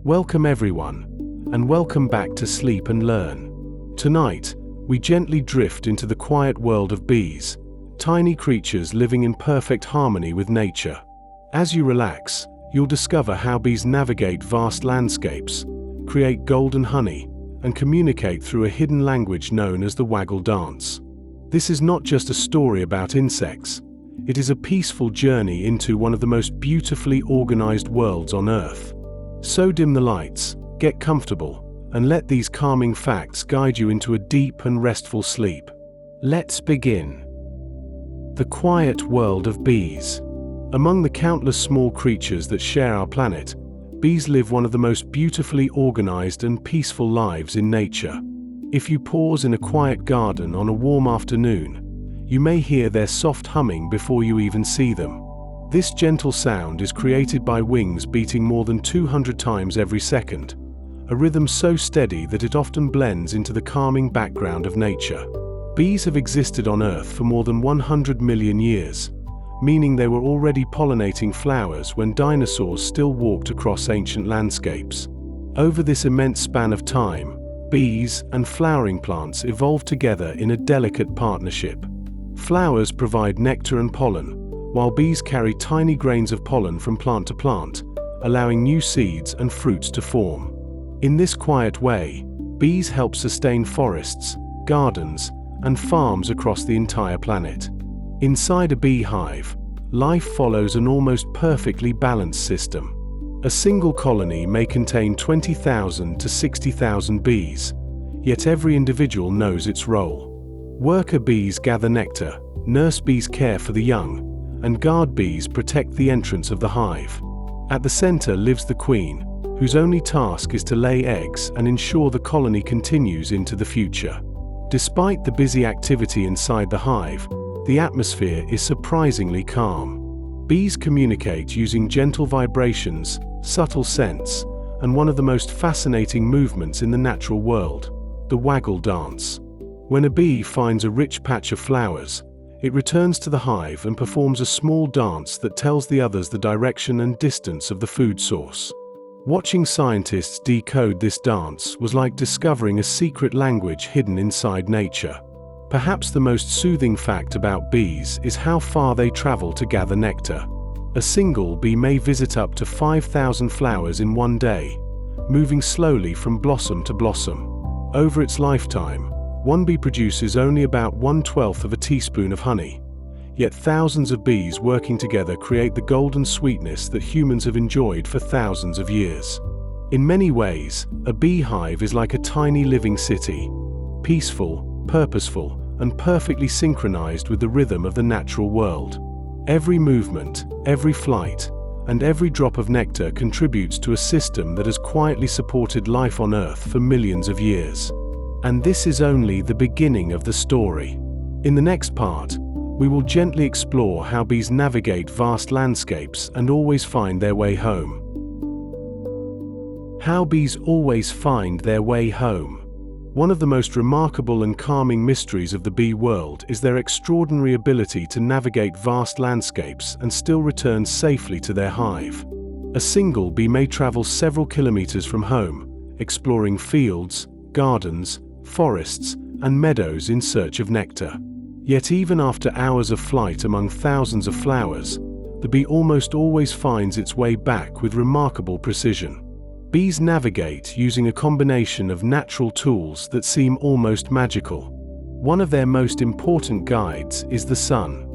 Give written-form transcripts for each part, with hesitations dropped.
Welcome everyone, and welcome back to Sleep and Learn. Tonight, we gently drift into the quiet world of bees, tiny creatures living in perfect harmony with nature. As you relax, you'll discover how bees navigate vast landscapes, create golden honey, and communicate through a hidden language known as the waggle dance. This is not just a story about insects. It is a peaceful journey into one of the most beautifully organized worlds on Earth. So dim the lights, get comfortable, and let these calming facts guide you into a deep and restful sleep. Let's begin. The quiet world of bees. Among the countless small creatures that share our planet, bees live one of the most beautifully organized and peaceful lives in nature. If you pause in a quiet garden on a warm afternoon, you may hear their soft humming before you even see them. This gentle sound is created by wings beating more than 200 times every second, a rhythm so steady that it often blends into the calming background of nature. Bees have existed on Earth for more than 100 million years, meaning they were already pollinating flowers when dinosaurs still walked across ancient landscapes. Over this immense span of time, bees and flowering plants evolved together in a delicate partnership. Flowers provide nectar and pollen, while bees carry tiny grains of pollen from plant to plant, allowing new seeds and fruits to form. In this quiet way, bees help sustain forests, gardens, and farms across the entire planet. Inside a beehive, life follows an almost perfectly balanced system. A single colony may contain 20,000 to 60,000 bees, yet every individual knows its role. Worker bees gather nectar, nurse bees care for the young, and guard bees protect the entrance of the hive. At the center lives the queen, whose only task is to lay eggs and ensure the colony continues into the future. Despite the busy activity inside the hive, the atmosphere is surprisingly calm. Bees communicate using gentle vibrations, subtle scents, and one of the most fascinating movements in the natural world, the waggle dance. When a bee finds a rich patch of flowers, it returns to the hive and performs a small dance that tells the others the direction and distance of the food source. Watching scientists decode this dance was like discovering a secret language hidden inside nature. Perhaps the most soothing fact about bees is how far they travel to gather nectar. A single bee may visit up to 5,000 flowers in one day, moving slowly from blossom to blossom. Over its lifetime, one bee produces only about 1/12 of a teaspoon of honey, yet thousands of bees working together create the golden sweetness that humans have enjoyed for thousands of years. In many ways, a beehive is like a tiny living city, peaceful, purposeful, and perfectly synchronized with the rhythm of the natural world. Every movement, every flight, and every drop of nectar contributes to a system that has quietly supported life on Earth for millions of years. And this is only the beginning of the story. In the next part, we will gently explore how bees navigate vast landscapes and always find their way home. How bees always find their way home. One of the most remarkable and calming mysteries of the bee world is their extraordinary ability to navigate vast landscapes and still return safely to their hive. A single bee may travel several kilometers from home, exploring fields, gardens, forests, and meadows in search of nectar. Yet even after hours of flight among thousands of flowers, the bee almost always finds its way back with remarkable precision. Bees navigate using a combination of natural tools that seem almost magical. One of their most important guides is the sun.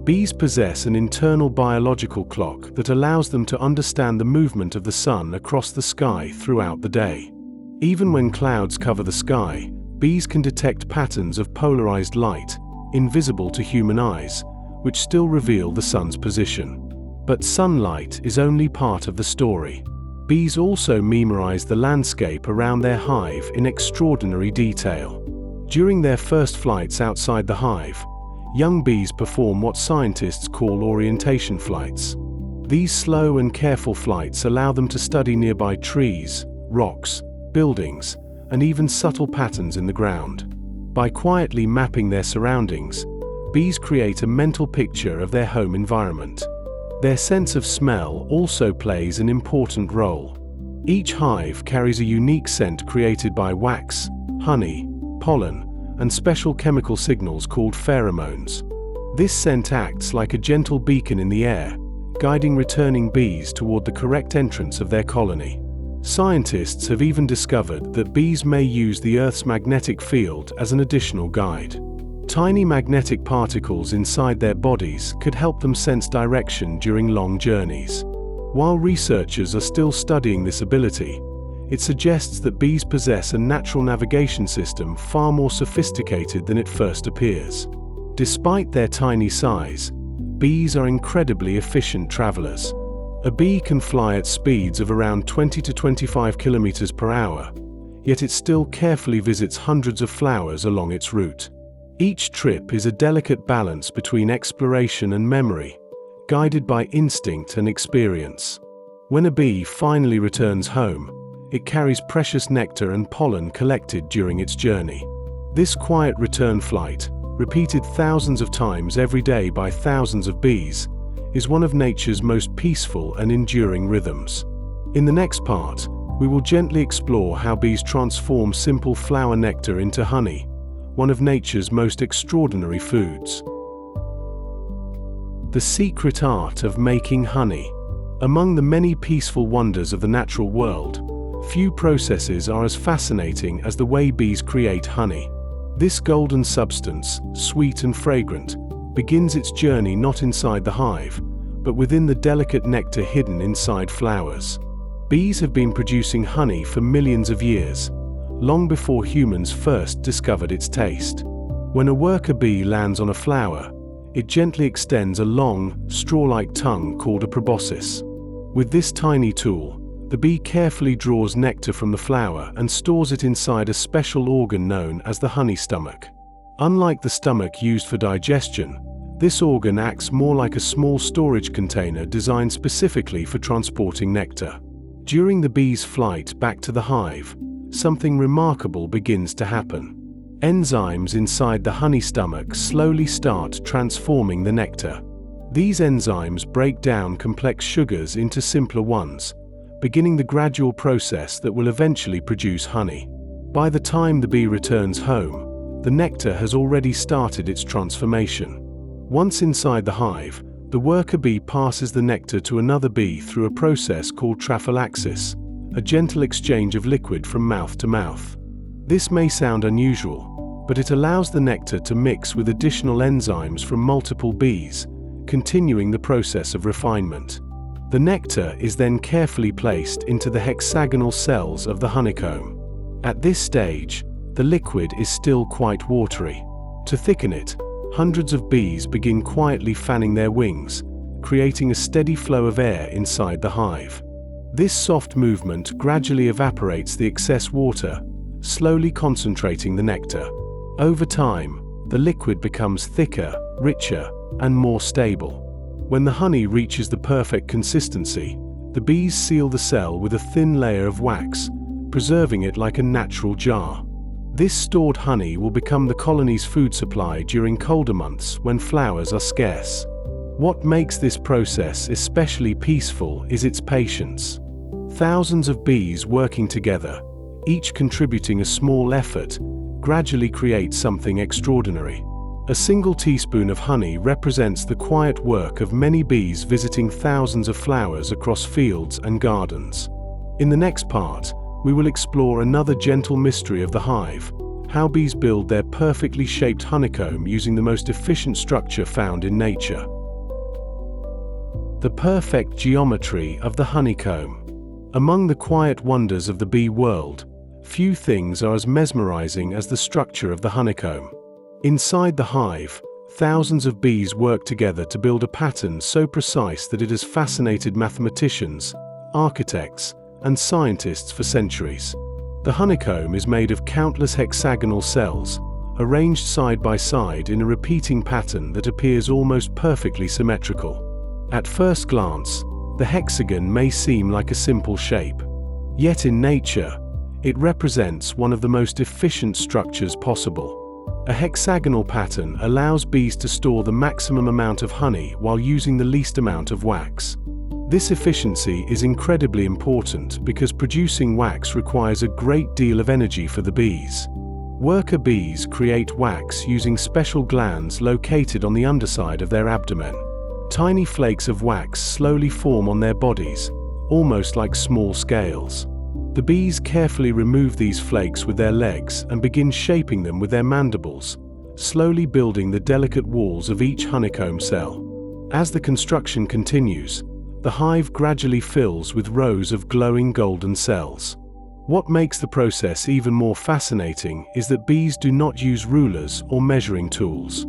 Bees possess an internal biological clock that allows them to understand the movement of the sun across the sky throughout the day. Even when clouds cover the sky, bees can detect patterns of polarized light, invisible to human eyes, which still reveal the sun's position. But sunlight is only part of the story. Bees also memorize the landscape around their hive in extraordinary detail. During their first flights outside the hive, young bees perform what scientists call orientation flights. These slow and careful flights allow them to study nearby trees, rocks, buildings, and even subtle patterns in the ground. By quietly mapping their surroundings, bees create a mental picture of their home environment. Their sense of smell also plays an important role. Each hive carries a unique scent created by wax, honey, pollen, and special chemical signals called pheromones. This scent acts like a gentle beacon in the air, guiding returning bees toward the correct entrance of their colony. Scientists have even discovered that bees may use the Earth's magnetic field as an additional guide. Tiny magnetic particles inside their bodies could help them sense direction during long journeys. While researchers are still studying this ability, it suggests that bees possess a natural navigation system far more sophisticated than it first appears. Despite their tiny size, bees are incredibly efficient travelers. A bee can fly at speeds of around 20 to 25 kilometers per hour, yet it still carefully visits hundreds of flowers along its route. Each trip is a delicate balance between exploration and memory, guided by instinct and experience. When a bee finally returns home, it carries precious nectar and pollen collected during its journey. This quiet return flight, repeated thousands of times every day by thousands of bees, is one of nature's most peaceful and enduring rhythms. In the next part, we will gently explore how bees transform simple flower nectar into honey, one of nature's most extraordinary foods. The secret art of making honey. Among the many peaceful wonders of the natural world, few processes are as fascinating as the way bees create honey. This golden substance, sweet and fragrant, begins its journey not inside the hive, but within the delicate nectar hidden inside flowers. Bees have been producing honey for millions of years, long before humans first discovered its taste. When a worker bee lands on a flower, it gently extends a long, straw-like tongue called a proboscis. With this tiny tool, the bee carefully draws nectar from the flower and stores it inside a special organ known as the honey stomach. Unlike the stomach used for digestion, this organ acts more like a small storage container designed specifically for transporting nectar. During the bee's flight back to the hive, something remarkable begins to happen. Enzymes inside the honey stomach slowly start transforming the nectar. These enzymes break down complex sugars into simpler ones, beginning the gradual process that will eventually produce honey. By the time the bee returns home, the nectar has already started its transformation. Once inside the hive, the worker bee passes the nectar to another bee through a process called trophallaxis, a gentle exchange of liquid from mouth to mouth. This may sound unusual, but it allows the nectar to mix with additional enzymes from multiple bees, continuing the process of refinement. The nectar is then carefully placed into the hexagonal cells of the honeycomb. At this stage, the liquid is still quite watery. To thicken it, hundreds of bees begin quietly fanning their wings, creating a steady flow of air inside the hive. This soft movement gradually evaporates the excess water, slowly concentrating the nectar. Over time, the liquid becomes thicker, richer, and more stable. When the honey reaches the perfect consistency, the bees seal the cell with a thin layer of wax, preserving it like a natural jar. This stored honey will become the colony's food supply during colder months when flowers are scarce. What makes this process especially peaceful is its patience. Thousands of bees working together, each contributing a small effort, gradually create something extraordinary. A single teaspoon of honey represents the quiet work of many bees visiting thousands of flowers across fields and gardens. In the next part, we will explore another gentle mystery of the hive, how bees build their perfectly shaped honeycomb using the most efficient structure found in nature. The perfect geometry of the honeycomb. Among the quiet wonders of the bee world, few things are as mesmerizing as the structure of the honeycomb. Inside the hive, thousands of bees work together to build a pattern so precise that it has fascinated mathematicians, architects, and scientists for centuries. The honeycomb is made of countless hexagonal cells, arranged side by side in a repeating pattern that appears almost perfectly symmetrical. At first glance, the hexagon may seem like a simple shape. Yet in nature, it represents one of the most efficient structures possible. A hexagonal pattern allows bees to store the maximum amount of honey while using the least amount of wax. This efficiency is incredibly important because producing wax requires a great deal of energy for the bees. Worker bees create wax using special glands located on the underside of their abdomen. Tiny flakes of wax slowly form on their bodies, almost like small scales. The bees carefully remove these flakes with their legs and begin shaping them with their mandibles, slowly building the delicate walls of each honeycomb cell. As the construction continues, the hive gradually fills with rows of glowing golden cells. What makes the process even more fascinating is that bees do not use rulers or measuring tools.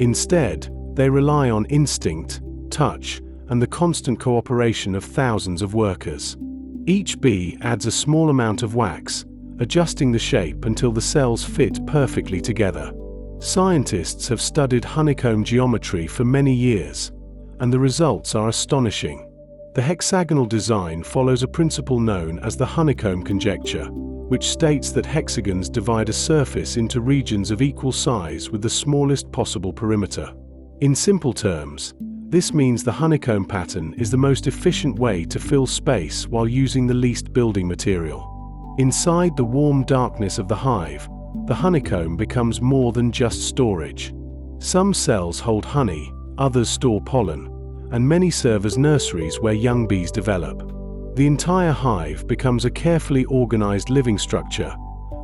Instead, they rely on instinct, touch, and the constant cooperation of thousands of workers. Each bee adds a small amount of wax, adjusting the shape until the cells fit perfectly together. Scientists have studied honeycomb geometry for many years, and the results are astonishing. The hexagonal design follows a principle known as the honeycomb conjecture, which states that hexagons divide a surface into regions of equal size with the smallest possible perimeter. In simple terms, this means the honeycomb pattern is the most efficient way to fill space while using the least building material. Inside the warm darkness of the hive, the honeycomb becomes more than just storage. Some cells hold honey, others store pollen, and many serve as nurseries where young bees develop. The entire hive becomes a carefully organized living structure,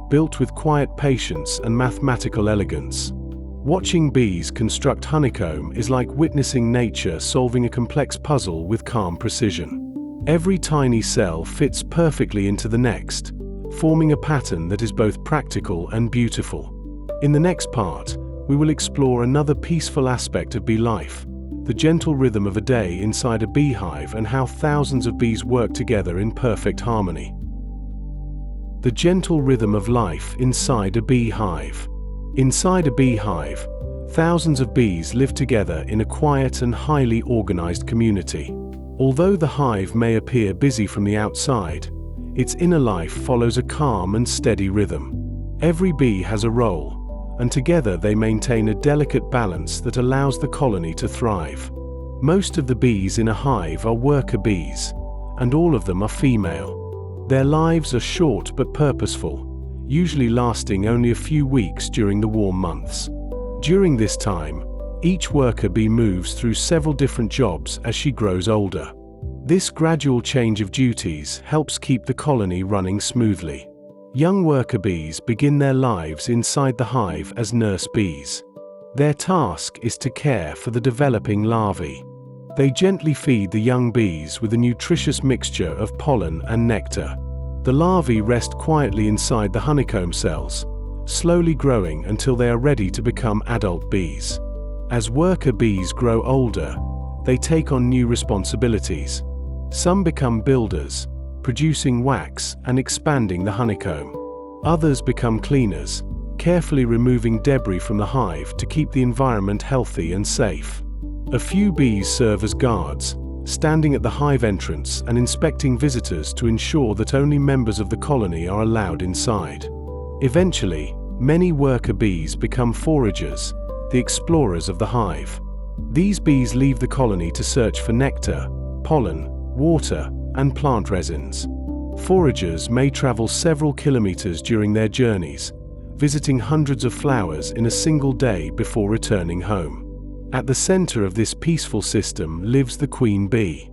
built with quiet patience and mathematical elegance. Watching bees construct honeycomb is like witnessing nature solving a complex puzzle with calm precision. Every tiny cell fits perfectly into the next, forming a pattern that is both practical and beautiful. In the next part, we will explore another peaceful aspect of bee life, the gentle rhythm of a day inside a beehive and how thousands of bees work together in perfect harmony. The gentle rhythm of life inside a beehive. Inside a beehive, thousands of bees live together in a quiet and highly organized community. Although the hive may appear busy from the outside, its inner life follows a calm and steady rhythm. Every bee has a role, and together they maintain a delicate balance that allows the colony to thrive. Most of the bees in a hive are worker bees, and all of them are female. Their lives are short but purposeful, usually lasting only a few weeks during the warm months. During this time, each worker bee moves through several different jobs as she grows older. This gradual change of duties helps keep the colony running smoothly. Young worker bees begin their lives inside the hive as nurse bees. Their task is to care for the developing larvae. They gently feed the young bees with a nutritious mixture of pollen and nectar. The larvae rest quietly inside the honeycomb cells, slowly growing until they are ready to become adult bees. As worker bees grow older, they take on new responsibilities. Some become builders, producing wax and expanding the honeycomb. Others become cleaners, carefully removing debris from the hive to keep the environment healthy and safe. A few bees serve as guards, standing at the hive entrance and inspecting visitors to ensure that only members of the colony are allowed inside. Eventually, many worker bees become foragers, the explorers of the hive. These bees leave the colony to search for nectar, pollen, water, and plant resins. Foragers may travel several kilometers during their journeys, visiting hundreds of flowers in a single day before returning home. At the center of this peaceful system lives the queen bee.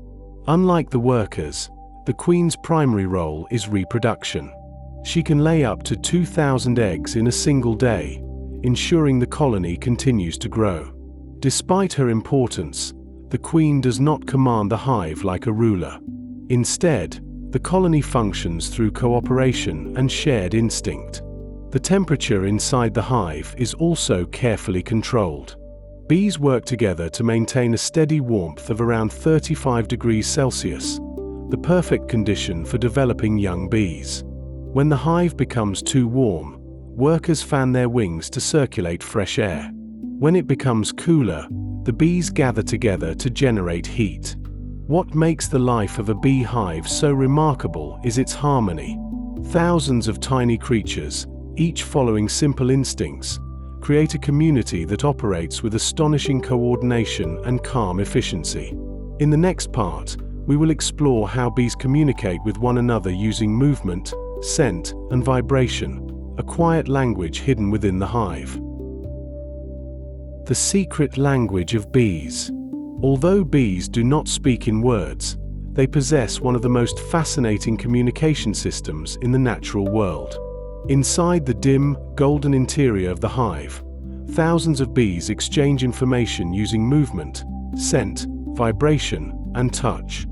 Unlike the workers, the queen's primary role is reproduction. She can lay up to 2,000 eggs in a single day, ensuring the colony continues to grow. Despite her importance, the queen does not command the hive like a ruler. Instead, the colony functions through cooperation and shared instinct. The temperature inside the hive is also carefully controlled. Bees work together to maintain a steady warmth of around 35 degrees Celsius, the perfect condition for developing young bees. When the hive becomes too warm, workers fan their wings to circulate fresh air. When it becomes cooler, the bees gather together to generate heat. What makes the life of a beehive so remarkable is its harmony. Thousands of tiny creatures, each following simple instincts, create a community that operates with astonishing coordination and calm efficiency. In the next part, we will explore how bees communicate with one another using movement, scent, and vibration, a quiet language hidden within the hive. The secret language of bees. Although bees do not speak in words, they possess one of the most fascinating communication systems in the natural world. Inside the dim, golden interior of the hive, thousands of bees exchange information using movement, scent, vibration, and touch.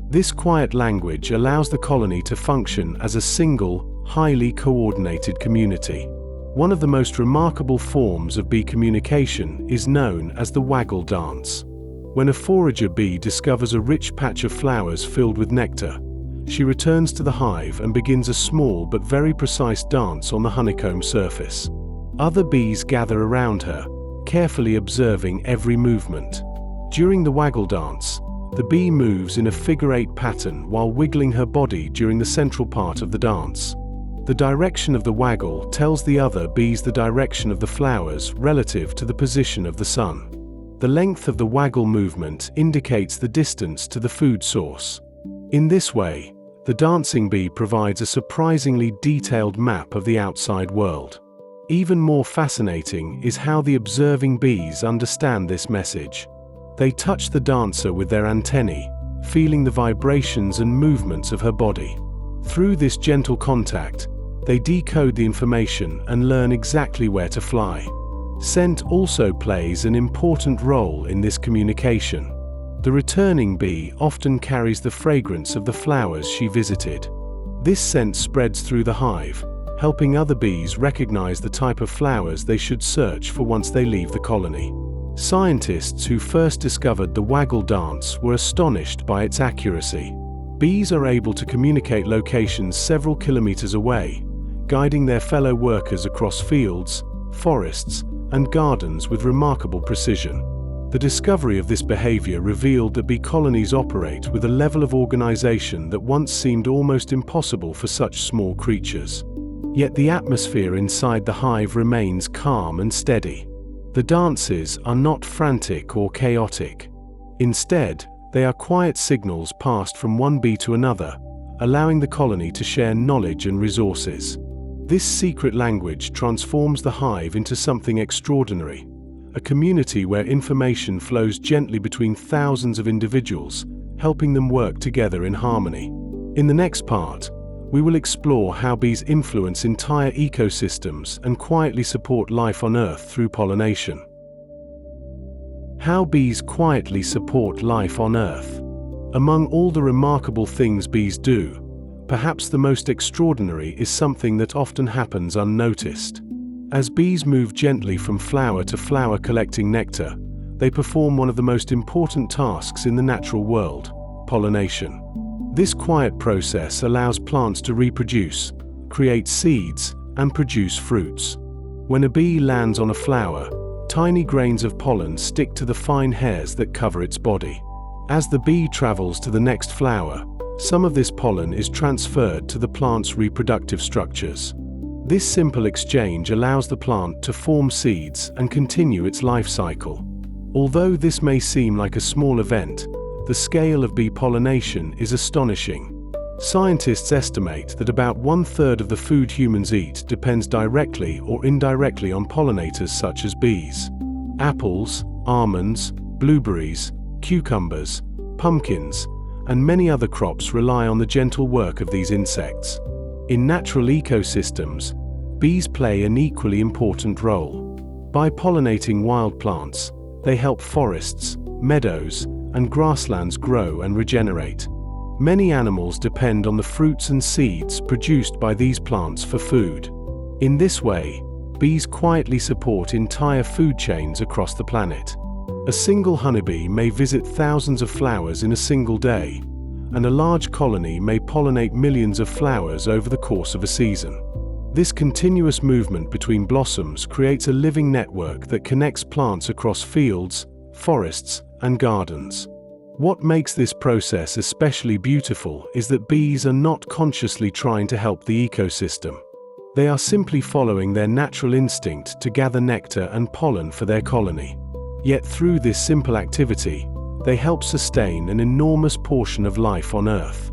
This quiet language allows the colony to function as a single, highly coordinated community. One of the most remarkable forms of bee communication is known as the waggle dance. When a forager bee discovers a rich patch of flowers filled with nectar, she returns to the hive and begins a small but very precise dance on the honeycomb surface. Other bees gather around her, carefully observing every movement. During the waggle dance, the bee moves in a figure-8 pattern while wiggling her body during the central part of the dance. The direction of the waggle tells the other bees the direction of the flowers relative to the position of the sun. The length of the waggle movement indicates the distance to the food source. In this way, the dancing bee provides a surprisingly detailed map of the outside world. Even more fascinating is how the observing bees understand this message. They touch the dancer with their antennae, feeling the vibrations and movements of her body. Through this gentle contact, they decode the information and learn exactly where to fly. Scent also plays an important role in this communication. The returning bee often carries the fragrance of the flowers she visited. This scent spreads through the hive, helping other bees recognize the type of flowers they should search for once they leave the colony. Scientists who first discovered the waggle dance were astonished by its accuracy. Bees are able to communicate locations several kilometers away, guiding their fellow workers across fields, forests, and gardens with remarkable precision. The discovery of this behavior revealed that bee colonies operate with a level of organization that once seemed almost impossible for such small creatures. Yet the atmosphere inside the hive remains calm and steady. The dances are not frantic or chaotic. Instead, they are quiet signals passed from one bee to another, allowing the colony to share knowledge and resources. This secret language transforms the hive into something extraordinary, a community where information flows gently between thousands of individuals, helping them work together in harmony. In the next part, we will explore how bees influence entire ecosystems and quietly support life on Earth through pollination. How bees quietly support life on Earth. Among all the remarkable things bees do, perhaps the most extraordinary is something that often happens unnoticed. As bees move gently from flower to flower collecting nectar, they perform one of the most important tasks in the natural world: pollination. This quiet process allows plants to reproduce, create seeds, and produce fruits. When a bee lands on a flower, tiny grains of pollen stick to the fine hairs that cover its body. As the bee travels to the next flower, some of this pollen is transferred to the plant's reproductive structures. This simple exchange allows the plant to form seeds and continue its life cycle. Although this may seem like a small event, the scale of bee pollination is astonishing. Scientists estimate that about 1/3 of the food humans eat depends directly or indirectly on pollinators such as bees. Apples, almonds, blueberries, cucumbers, pumpkins, and many other crops rely on the gentle work of these insects. In natural ecosystems, bees play an equally important role. By pollinating wild plants, they help forests, meadows, and grasslands grow and regenerate. Many animals depend on the fruits and seeds produced by these plants for food. In this way, bees quietly support entire food chains across the planet. A single honeybee may visit thousands of flowers in a single day, and a large colony may pollinate millions of flowers over the course of a season. This continuous movement between blossoms creates a living network that connects plants across fields, forests, and gardens. What makes this process especially beautiful is that bees are not consciously trying to help the ecosystem. They are simply following their natural instinct to gather nectar and pollen for their colony. Yet through this simple activity, they help sustain an enormous portion of life on Earth.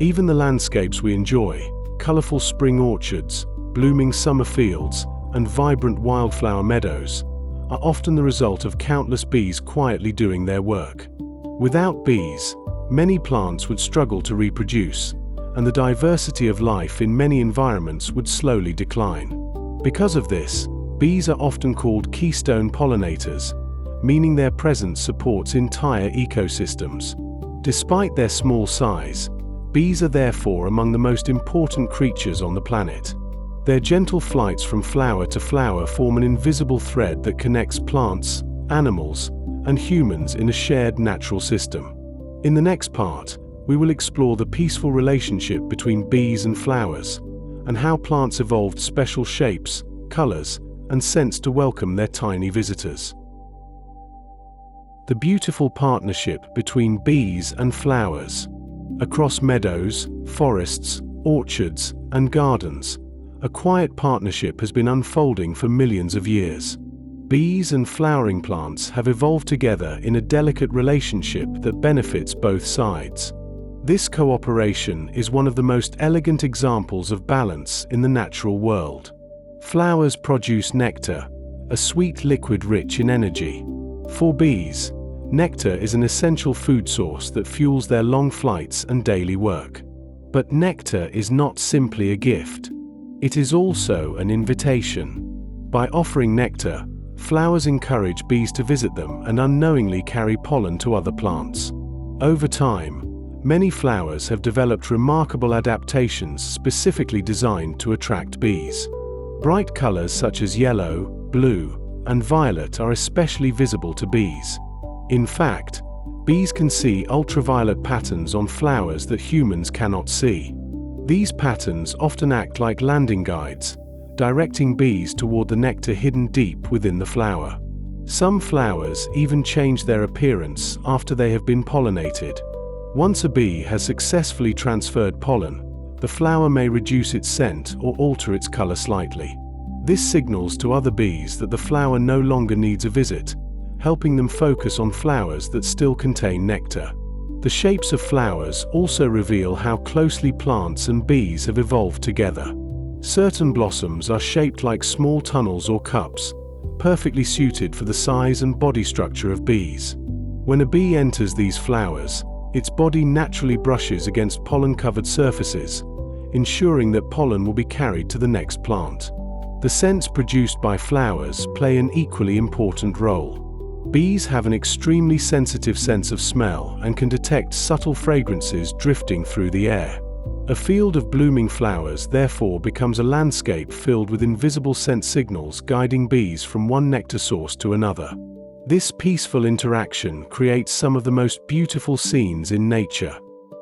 Even the landscapes we enjoy, colorful spring orchards, blooming summer fields, and vibrant wildflower meadows, are often the result of countless bees quietly doing their work. Without bees, many plants would struggle to reproduce, and the diversity of life in many environments would slowly decline. Because of this, bees are often called keystone pollinators, meaning their presence supports entire ecosystems. Despite their small size, bees are therefore among the most important creatures on the planet. Their gentle flights from flower to flower form an invisible thread that connects plants, animals, and humans in a shared natural system. In the next part, we will explore the peaceful relationship between bees and flowers, and how plants evolved special shapes, colors, and scents to welcome their tiny visitors. The beautiful partnership between bees and flowers. Across meadows, forests, orchards, and gardens, a quiet partnership has been unfolding for millions of years. Bees and flowering plants have evolved together in a delicate relationship that benefits both sides. This cooperation is one of the most elegant examples of balance in the natural world. Flowers produce nectar, a sweet liquid rich in energy. For bees, nectar is an essential food source that fuels their long flights and daily work. But nectar is not simply a gift. It is also an invitation. By offering nectar, flowers encourage bees to visit them and unknowingly carry pollen to other plants. Over time, many flowers have developed remarkable adaptations specifically designed to attract bees. Bright colors such as yellow, blue, and violet are especially visible to bees. In fact, bees can see ultraviolet patterns on flowers that humans cannot see. These patterns often act like landing guides, directing bees toward the nectar hidden deep within the flower. Some flowers even change their appearance after they have been pollinated. Once a bee has successfully transferred pollen, the flower may reduce its scent or alter its color slightly. This signals to other bees that the flower no longer needs a visit, helping them focus on flowers that still contain nectar. The shapes of flowers also reveal how closely plants and bees have evolved together. Certain blossoms are shaped like small tunnels or cups, perfectly suited for the size and body structure of bees. When a bee enters these flowers, its body naturally brushes against pollen-covered surfaces, ensuring that pollen will be carried to the next plant. The scents produced by flowers play an equally important role. Bees have an extremely sensitive sense of smell and can detect subtle fragrances drifting through the air. A field of blooming flowers therefore becomes a landscape filled with invisible scent signals guiding bees from one nectar source to another. This peaceful interaction creates some of the most beautiful scenes in nature.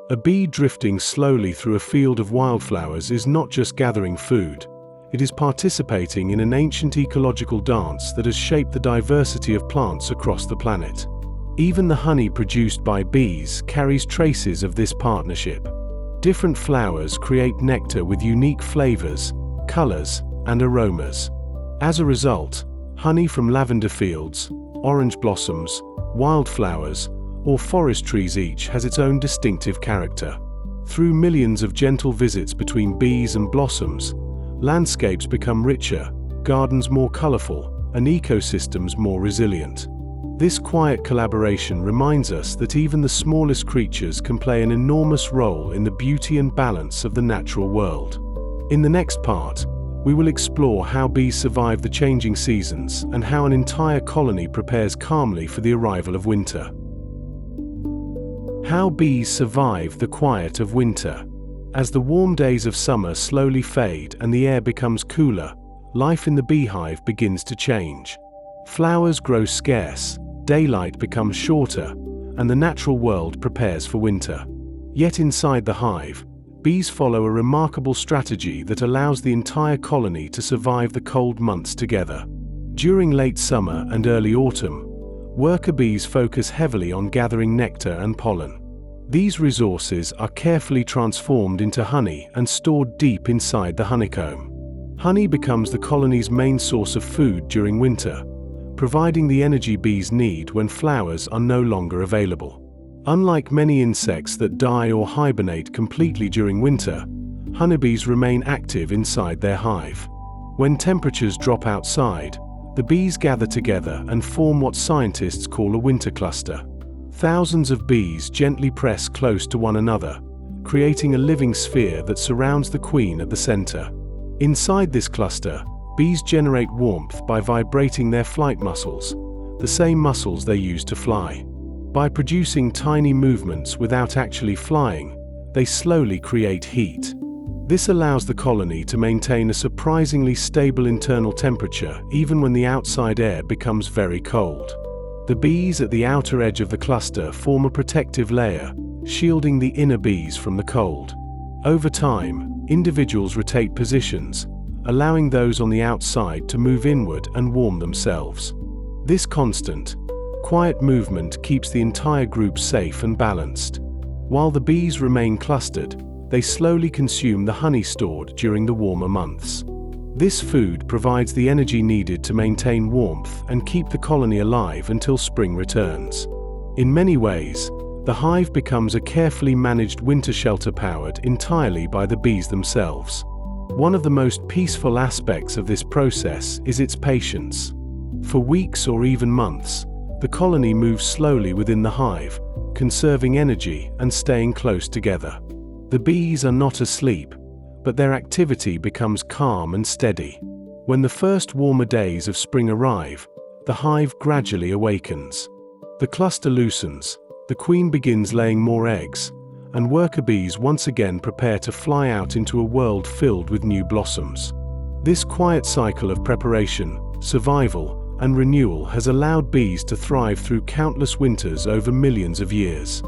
A bee drifting slowly through a field of wildflowers is not just gathering food. It is participating in an ancient ecological dance that has shaped the diversity of plants across the planet. Even the honey produced by bees carries traces of this partnership. Different flowers create nectar with unique flavors, colors, and aromas. As a result, honey from lavender fields, orange blossoms, wildflowers, or forest trees each has its own distinctive character. Through millions of gentle visits between bees and blossoms, landscapes become richer, gardens more colorful, and ecosystems more resilient. This quiet collaboration reminds us that even the smallest creatures can play an enormous role in the beauty and balance of the natural world. In the next part, we will explore how bees survive the changing seasons and how an entire colony prepares calmly for the arrival of winter. How bees survive the quiet of winter. As the warm days of summer slowly fade and the air becomes cooler, life in the beehive begins to change. Flowers grow scarce, daylight becomes shorter, and the natural world prepares for winter. Yet inside the hive, bees follow a remarkable strategy that allows the entire colony to survive the cold months together. During late summer and early autumn, worker bees focus heavily on gathering nectar and pollen. These resources are carefully transformed into honey and stored deep inside the honeycomb. Honey becomes the colony's main source of food during winter, providing the energy bees need when flowers are no longer available. Unlike many insects that die or hibernate completely during winter, honeybees remain active inside their hive. When temperatures drop outside, the bees gather together and form what scientists call a winter cluster. Thousands of bees gently press close to one another, creating a living sphere that surrounds the queen at the center. Inside this cluster, bees generate warmth by vibrating their flight muscles, the same muscles they use to fly. By producing tiny movements without actually flying, they slowly create heat. This allows the colony to maintain a surprisingly stable internal temperature even when the outside air becomes very cold. The bees at the outer edge of the cluster form a protective layer, shielding the inner bees from the cold. Over time, individuals rotate positions, allowing those on the outside to move inward and warm themselves. This constant, quiet movement keeps the entire group safe and balanced. While the bees remain clustered, they slowly consume the honey stored during the warmer months. This food provides the energy needed to maintain warmth and keep the colony alive until spring returns. In many ways, the hive becomes a carefully managed winter shelter powered entirely by the bees themselves. One of the most peaceful aspects of this process is its patience. For weeks or even months, the colony moves slowly within the hive, conserving energy and staying close together. The bees are not asleep, but their activity becomes calm and steady. When the first warmer days of spring arrive, the hive gradually awakens. The cluster loosens, the queen begins laying more eggs, and worker bees once again prepare to fly out into a world filled with new blossoms. This quiet cycle of preparation, survival, and renewal has allowed bees to thrive through countless winters over millions of years.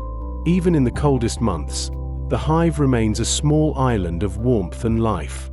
Even in the coldest months, the hive remains a small island of warmth and life.